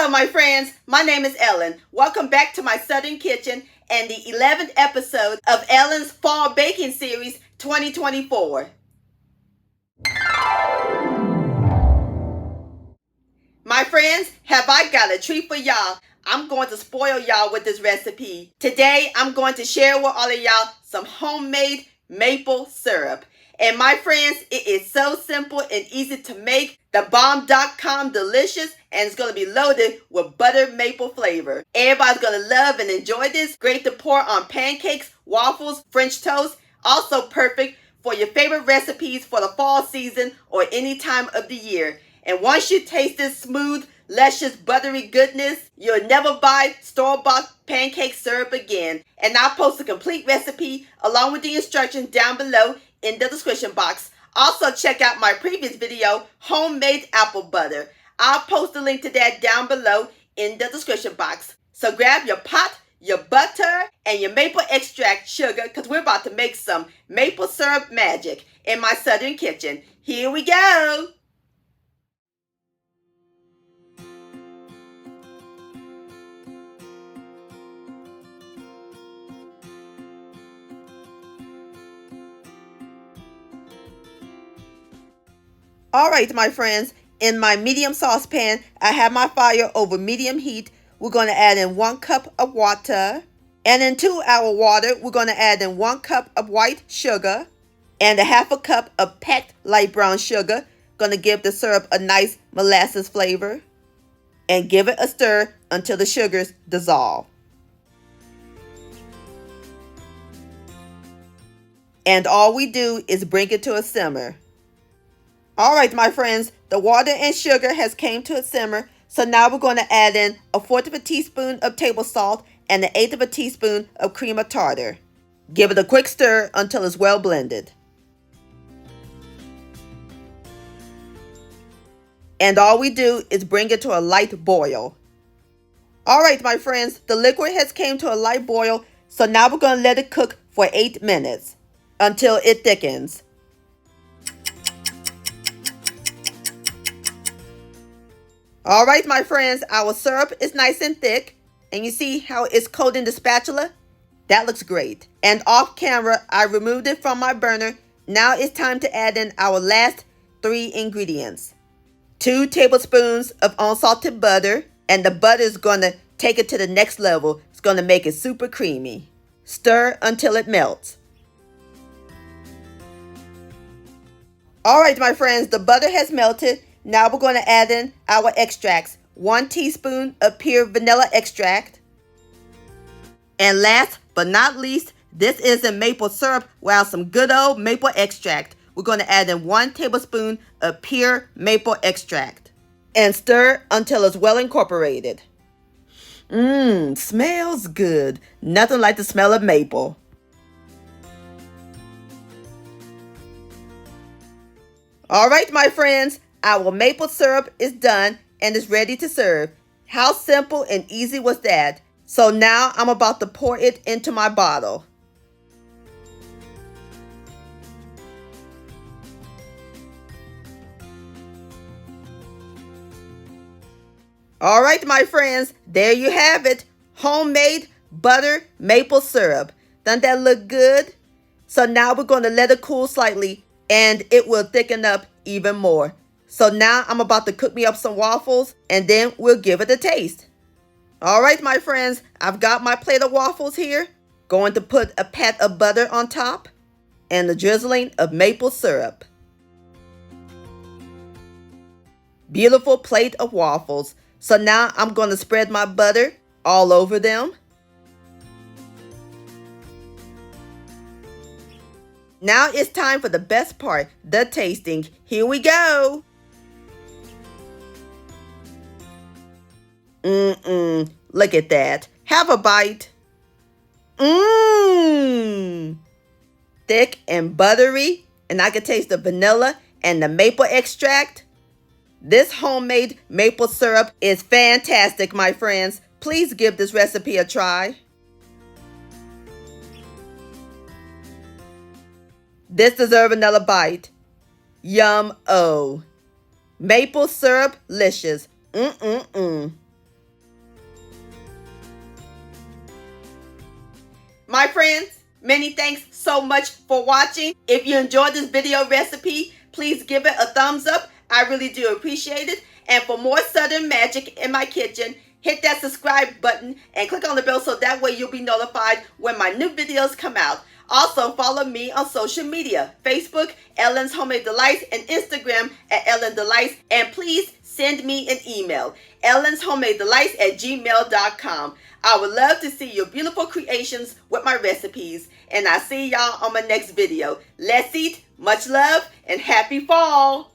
Hello, my friends. My name is Ellen. Welcome back to my Southern Kitchen and the 11th episode of Ellen's Fall Baking Series 2024. My friends, have I got a treat for y'all. I'm going to spoil y'all with this recipe. Today, I'm going to share with all of y'all some homemade maple syrup. And my friends, it is so simple and easy to make. The bomb.com delicious, and it's going to be loaded with butter maple flavor. Everybody's going to love and enjoy this. Great to pour on pancakes, waffles, French toast. Also perfect for your favorite recipes for the fall season or any time of the year. And once you taste this smooth, luscious, buttery goodness, you'll never buy store-bought pancake syrup again. And I'll post a complete recipe along with the instructions down below in the description box. Also check out my previous video, homemade apple butter. I'll post the link to that down below in the description box. So grab your pot, your butter, and your maple extract sugar, because we're about to make some maple syrup magic in my Southern Kitchen. Here we go. All right, my friends, in my medium saucepan, I have my fire over medium heat. We're going to add in 1 cup of water. And into our water, we're going to add in 1 cup of white sugar and a 1/2 cup of packed light brown sugar. Going to give the syrup a nice molasses flavor. And give it a stir until the sugars dissolve. And all we do is bring it to a simmer. All right, my friends, the water and sugar has came to a simmer. So now we're going to add in 1/4 teaspoon of table salt and 1/8 teaspoon of cream of tartar. Give it a quick stir until it's well blended. And all we do is bring it to a light boil. All right, my friends, the liquid has came to a light boil. So now we're going to let it cook for 8 minutes until it thickens. All right, my friends, our syrup is nice and thick. And you see how it's coating the spatula? That looks great. And off camera, I removed it from my burner. Now it's time to add in our last 3 ingredients. 2 tablespoons of unsalted butter. And the butter is going to take it to the next level. It's going to make it super creamy. Stir until it melts. All right, my friends, the butter has melted. Now we're going to add in our extracts. 1 teaspoon of pure vanilla extract. And last but not least, this isn't maple syrup, well, some good old maple extract. We're going to add in 1 tablespoon of pure maple extract. And stir until it's well incorporated. Smells good. Nothing like the smell of maple. All right, my friends. Our maple syrup is done and is ready to serve. How simple and easy was that? So now I'm about to pour it into my bottle. All right, my friends, there you have it. Homemade butter maple syrup. Doesn't that look good? So now we're going to let it cool slightly and it will thicken up even more. So now I'm about to cook me up some waffles and then we'll give it a taste. All right, my friends, I've got my plate of waffles here. Going to put a pat of butter on top and the drizzling of maple syrup. Beautiful plate of waffles. So now I'm going to spread my butter all over them. Now it's time for the best part, the tasting. Here we go. Look at that. Have a bite. Thick and buttery. And I can taste the vanilla and the maple extract. This homemade maple syrup is fantastic, my friends. Please give this recipe a try. This deserves another bite. Yum-o. Maple syrup licious. My friends, many thanks so much for watching. If you enjoyed this video recipe, please give it a thumbs up. I really do appreciate it. And for more Southern magic in my kitchen, hit that subscribe button and click on the bell so that way you'll be notified when my new videos come out. Also, follow me on social media, Facebook, Ellen's Homemade Delights, and Instagram at Ellen Delights. And please send me an email, ellenshomemade@gmail.com. I would love to see your beautiful creations with my recipes. And I'll see y'all on my next video. Let's eat, much love, and happy fall.